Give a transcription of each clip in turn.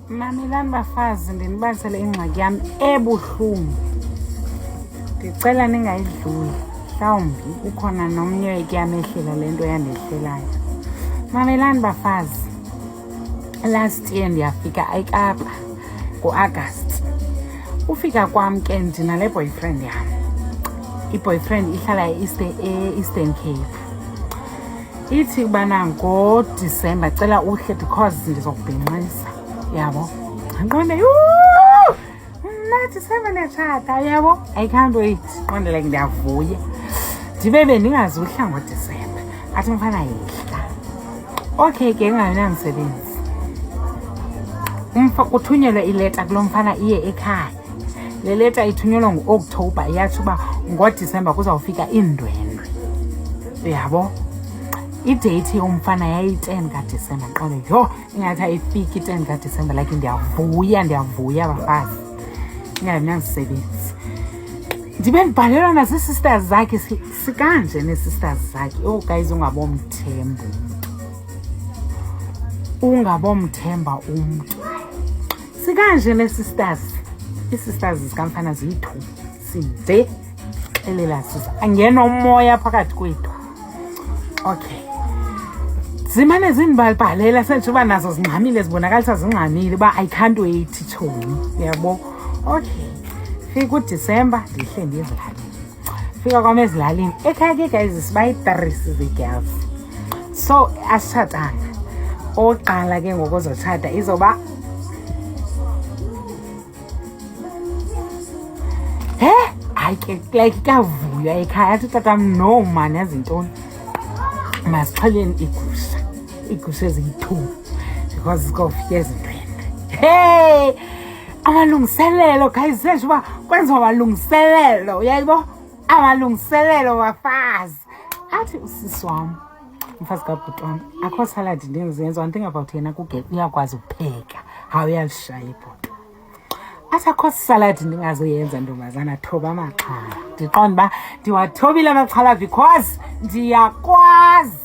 Mamelani bafazi, ndinibalisele ingxaki yam ebuhlungu. Ndicela ningayidluli. Mhlawumbi ukhona nomnye ekuyamehlela le nto yandehlelayo. Mamelani bafazi, last year ndiyafika eKapa ngo-August. Ufika kwam ke ndinale boyfriend yam. I-boyfriend ihlala e-Eastern Cape. Ithi ubana ngoDisemba cela uhle because ndizokubhinqisa. Yabo. Ngiqonde Disemba ndiyatshata yabo. I can't wait. Qonde like ndiyavuya. Ndibe bendingazuhla ngoDisemba. Athi mfana yehla. Okay ke ngayinamsebenzi. Kuthunyelwe ileta kulo mfana iye ekhaya. Le leta ithunyelwa ngo-October yathi uba ngoDisemba kuzawufika indwendwe. Yabo. I-date yomfana yayi-10 kaDisemba. Qale yho ingathi ayifiki i-10 kaDisemba like ndiyavuya bafazi. Ingayinamsebenzi. Ndibe ndibhalelwa nasii-sisters zakhe sikanje nee-sisters zakhe. Oh guys, ungabomthemba umntu. Sikanje nee-sisters. Ii-sisters zikamfana ziyi-2 sinde elela sisa angena umoya phakathi kwethu. Okay, zimane zindibalibhalela senje uba nazo zingxamile, zibonakalisa zingxamile uba I can't wait tshomi. Yabo. Okay, fika uDisemba ndihle ndiye ezilalini. Fika kwam ezilalini ekhaya ke guys sibayi-3 sizi-girls, so asitshatanga. Oqala ke ngoku ozotshata izoba hayi ke like kavuya ekhaya. Athi tatam no man yazi ntoni, masixheleni igusha eziyi-2 because zikofika ezindwendwe. Hey, amalungiselelo guys, senje uba kwenziwa amalungiselelo, uyayibo? Amalungiselelo bafazi. Athi usisi wam, umfazi kabhuti wam, akho saladi ndizenza. One thing about yena uyakwazi ukupheka, hawu uyalishaya ibhodo. Athi akho saladi ndingazoyenza ntombazana, thoba amaxhala. Ndiqonda uba ndiwathobile amaxhala because ndiyakwazi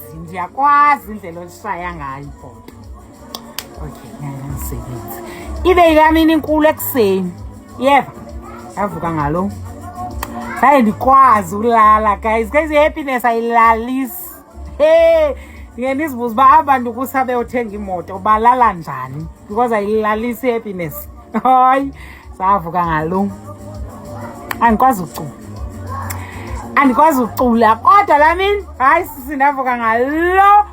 indlela olishaya ngayo ibhodo. Okay, ngayamsebenzi. Ibe yamini inkulu ekuseni. Yeva, yavuka ngalo. Hayi ndikwazi ulala guys. Guys, i-happiness ayilalisi. Hey, ndizibuza uba abantu kusabe uthenga imoto balala njani because ayilalisi i-happiness. Hayi, savuka ngalo. Andikwazi ucula kodwa lamini hayi sisi ndavuka ngalo.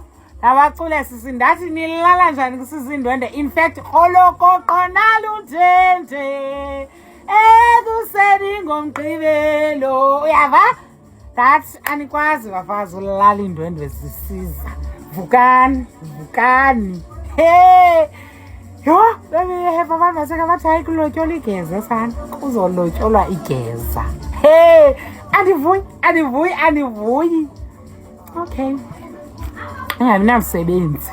Abacule sisi ndathi nilala njani kusizindwende. In fact olokoqonala undende ekuseni ngomgqibelo. Uyava? That's anikwazi bafazi ulala indwendwe zisiza. Vukani. Hey, yho have abantu baseka bathi hayi kulotyola igeza sana. Kuzolotyolwa igeza. Hey, andivuyi. Okay, namsebenzi.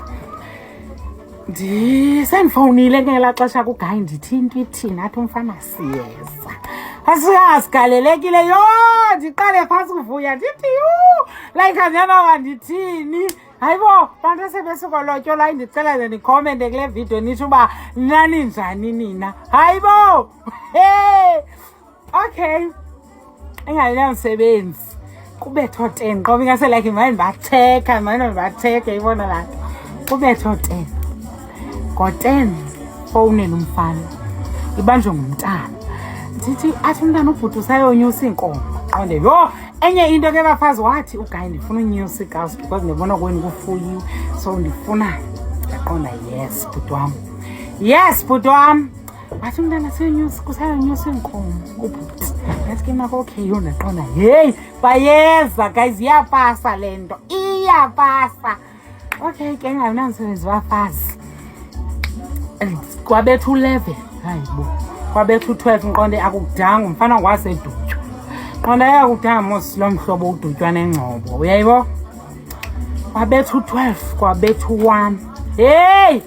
Sendifowunile ngelaa xesha kugayi ndithi into ithini. Athi umfana siyeza. Asigalelekile yho, ndiqale phantsi kuvuya ndithi like andiyaba ndithini. Hayibo, bantu esebesukolotyolwa indicela ze ndikomente kule video nithi uba nani njani nina. Hayibo. Hey, okay, ingayinamsebenzi. Kubetho 10 qoba ingase like manje ndibatheka ibona laa nto. Kubetho 10 ngo-10 fowunela umfana ibanjwe ngumntana. Ndithi athi umntana ubhuti usayonyusa iinkomo. Qonde yho, enye into ke bafazi wathi ugayi ndifuna unyusa ikawusi because ndibona kweni kufuyiwe, so ndifuna. Yaqonda yes bhuti wam. Wathi umntana kusayonyusa iinkomo ubhuti. Yathi ke mako okay yho ndaqonda hey bayeza guys, iyapasa le nto, iyapasa. Okay ke ngayinamsebenzi bafazi. Kwabethu 11 hayibo, kwabethu 12 ngiqonde akukudanga umfana wasedutywa. Qonda yakudanga mos lo mhlobo udutywa nengcobo, uyayibo? Kwabethu 12 kwabethu 1. Hey,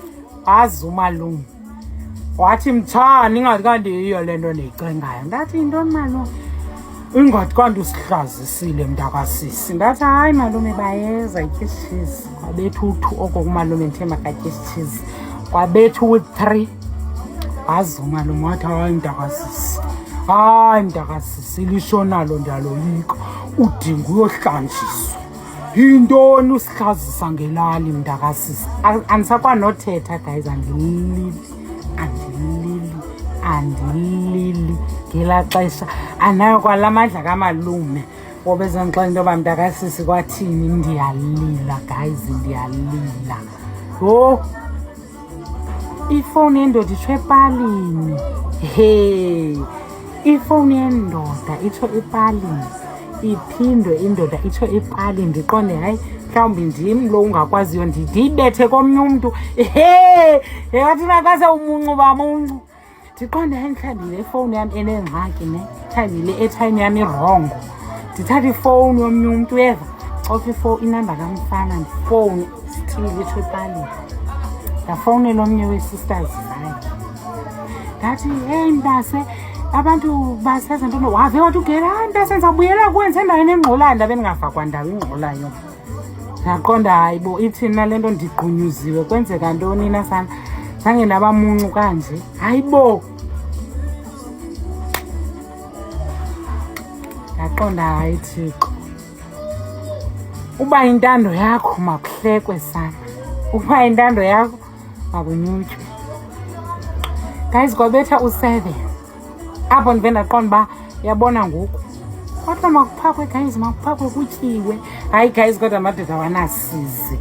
azumalungu wathi mtshana ingathi kanti yiyo le nto ndiyicingayo. Ndathi yintoni malume? Ingathi kanti usihlazisile mntakasisi. Ndathi hayi malume bayeza ityisitshizi. Kwabethu 2 oko kumalume ndithemba katyisitshizi. Kwabethu 3 wazuma lo wathi hayi mntakasisi, hayi mntakasisi, ilishona lo ndaloyika udinga uyohlanjiswa. Yintoni usihlazisa ngelali mntakasisi? Andisakwanotheta guys, andilili ngelaa xesha. Anayo kwala mandla kamalume woba ezandixela into yoba mntakasisi kwathini. Ndiyalila guys, ndiyalila. Yho, ifowuni yendoda itsho epalini. He, ifowuni yendoda itsho epalini, iphindwe indoda itsho epalini. Ndiqonde hayi mhlawumbi ndim lo ungakwaziyo ndiyibethe komnye umntu. He, wathi makase umuncu bamuncu. Ndiqonde hayi mhlawumbi le fowuni yam enengxaki ne, mhlawumbi le airtime yam irongo. Ndithatha ifowuni yomnye umntu eva cofa inamba kamfana ndifowuni still itsho epalini. Ndafowunela omnye wee-sisters zakhe ndathi heyi mntase, abantu basenza ntoni, wave wathi ugela mntase ndizawubuyela kuwe ndisendaweni engxolayo. Ndabe ndingafakwa ndawo ingxolayo. Ndaqonda hayi bo ithina le nto ndigqunyuziwe, kwenzeka ntoni na sana, zange ndabamuncu kanje. Hayi bo, ndaqonda hayi Thixo, uba intando yakho makuhlekwe sana, uba intando yakho makunyutywe. Guys, kwabetha u7 apho ndive ndaqonda uba uyabona ngoku kodwa makuphakwe guys, makuphakwe kutyiwe. Hayi guys, kodwa amadoda awanasizi.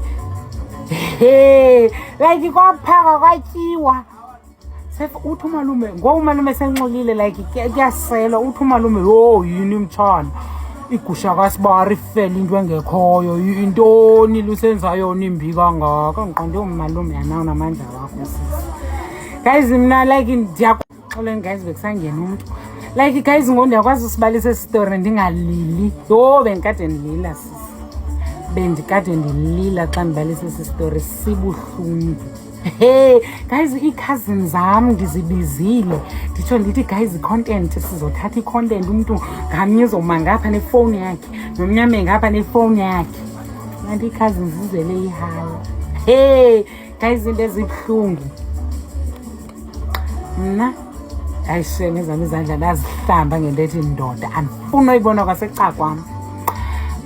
Like kwaphaka kwatyiwa. Uthi umalume, ngoku umalume senxolile like kuyaselwa. Uthi umalume, yho yini mtshana, igusha kaSibari ifele into engekhoyo, yintoni lusenza yona imbi kangaka. Ngiqonde umalume anawo namandla wakho sisi. Guys, mna like ndiyaxoleni guys, bekusangena umntu like guys ngoku ndiyakwazi usibalisa story ndingalili. Yho, bendikade ndilila sisi, bendikade ndilila xa ndibalisa esi story, sibuhlungu. Hey guys, ii-cousins zam ndizibizile nditsho ndithi guys i-content, sizothatha i-content, umntu ngamnye uzoma ngapha nefowuni yakhe nomnyame ngapha nefowuni yakhe. Kanti ii-cousins zizele ihala. Hey guys, into ezibuhlungu mna ayisheme zam izandla ndazihlamba ngento ethi ndoda, andifuni uyibona kwaseca kwam.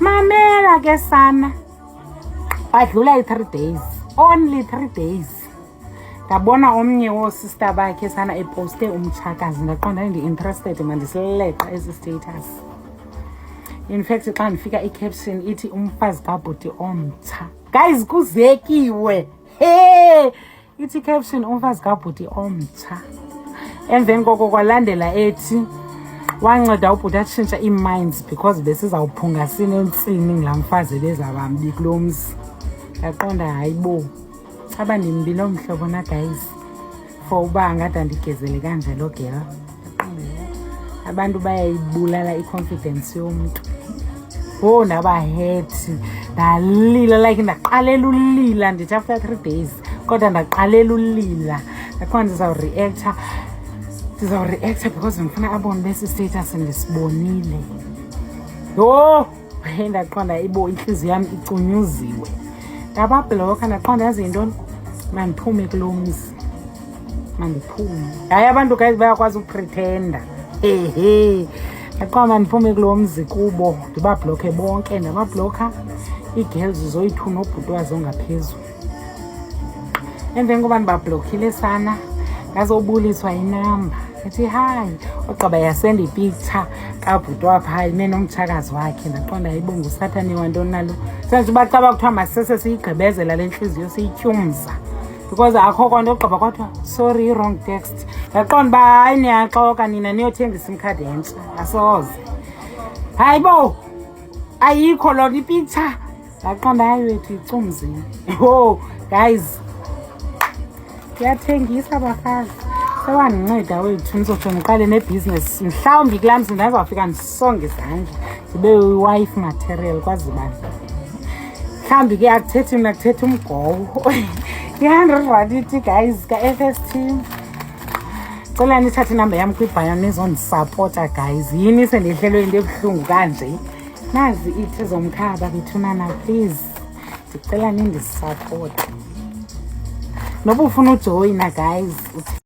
Mamela ke sana, badlula i-3 days, only 3 days, ndabona omnye woosister bakhe sana eposte umtshakazi. Ndaqonda ndi-interested mandisileqa esi status. In fact xa ndifika i-caption ithi umfazi kabhuti omtsha. Guys, kuzekiwe. Hey, ithi caption umfazi kabhuti omtsha. Emveni koko kwalandela ethi wanceda ubhuti atshintsha ii-minds because besizawuphunga sinentsini ngulaa mfazi bezabambi kulo mzi. Ndaqonda hayi bo, aba ndimbi loo mhlobo na guys for uba angade ndigezele kanje lo gela. Abantu bayayibulala i-confidence yomntu. Oh, ndabahethi, ndalila like ndaqalela ulila ndithi after 3 days, kodwa ndaqalela ulila. Ndaqonda ndizawureacta because ndifuna abone besi status ndisibonile. Yho, ndaqonda ibo intliziyo yam icunyuziwe. Ndababhlokha ndaqonda yazi yintoni, mandiphume kulo mzi, mandiphume. Hayi abantu guys bayakwazi upretenda. Ndaqonda mandiphume kulo mzi kubo ndibabhlokhe bonke. Ndababhlokha ii-girls zoyi-2 nobhuti wazo ngaphezulu. Emveni koba ndibabhlokhile sana ngazobuliswa inamba ethi hayi, ogqiba yasenda ipicture kabhuti wapha ime nomtshakazi wakhe. Ndaqonda hayibo ngusathane wantoni nalo, senje uba xa bakuthiwa masese siyigqibezela le ntliziyo siyityumza because akho kwanto ogqiba kwathiwa sorry wrong text. Ndaqonda uba hayi niyaxoka nina niyothenga isim card entsha, asoze. Hayibo ayikho loo ipicture. Ndaqonda hayi wethu icumzile. Yho guys, kuyathengisa bafazi, sewandinceda wethu ndizotsho ndiqale nebhizinesi. Mhlawumbi kulaa mzi ndazawufika ndisonge izandla zibe wife material kwazibani. Mhlawumbi ke akuthethi mna, kuthetha umgobo. i-100 ithi guys ka-FST cela nithathe inamba yam kwibhayo nizondisapota guys. Yini sendehlelwe into ebuhlungu kanje? Nazi ithi zomkhaba bethunana, please ndicela nindisapota. Noba ufuna ujoyina guys